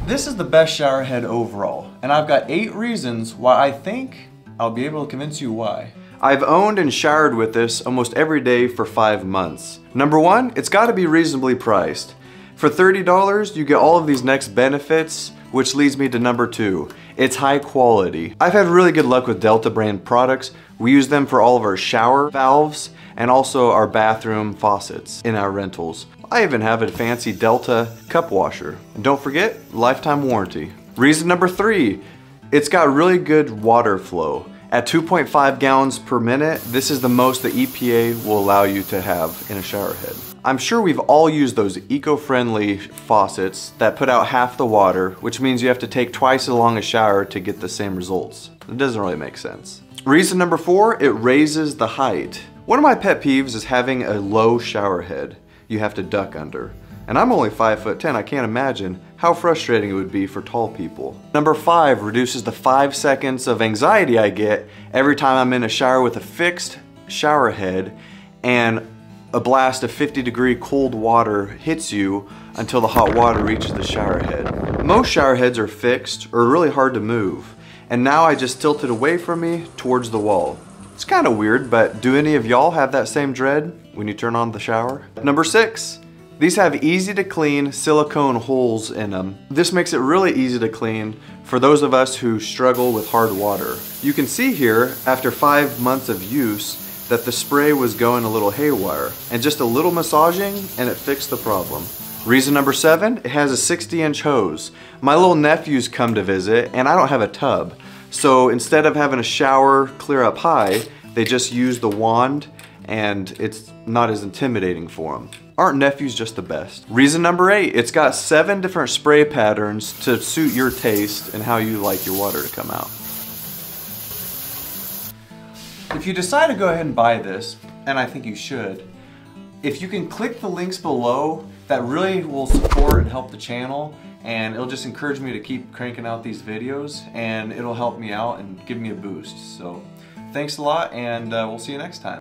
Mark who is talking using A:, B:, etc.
A: This is the best shower head overall, and I've got 8 reasons why I think I'll be able to convince you why. I've owned and showered with this almost every day for 5 months. Number 1, it's got to be reasonably priced. For $30, you get all of these next benefits, which leads me to number 2. It's high quality. I've had really good luck with Delta brand products. We use them for all of our shower valves and also our bathroom faucets in our rentals. I even have a fancy Delta cup washer. And don't forget, lifetime warranty. Reason number 3, it's got really good water flow. At 2.5 gallons per minute, this is the most the EPA will allow you to have in a shower head. I'm sure we've all used those eco-friendly faucets that put out half the water, which means you have to take twice as long a shower to get the same results. It doesn't really make sense. Reason number 4, it raises the height. One of my pet peeves is having a low shower head you have to duck under. And I'm only 5'10", I can't imagine how frustrating it would be for tall people. Number 5 reduces the 5 seconds of anxiety I get every time I'm in a shower with a fixed shower head and a blast of 50-degree cold water hits you until the hot water reaches the shower head. Most shower heads are fixed or really hard to move, and now I just tilt it away from me towards the wall. It's kind of weird, but do any of y'all have that same dread when you turn on the shower? Number 6. These have easy to clean silicone holes in them. This makes it really easy to clean for those of us who struggle with hard water. You can see here, after 5 months of use, that the spray was going a little haywire, and just a little massaging and it fixed the problem. Reason number 7, it has a 60-inch hose. My little nephews come to visit and I don't have a tub. So instead of having a shower clear up high, they just use the wand and it's not as intimidating for them. Aren't nephews just the best? Reason number 8, it's got 7 different spray patterns to suit your taste and how you like your water to come out. If you decide to go ahead and buy this, and I think you should, if you can click the links below, that really will support and help the channel, and it'll just encourage me to keep cranking out these videos, and it'll help me out and give me a boost. So thanks a lot, and we'll see you next time.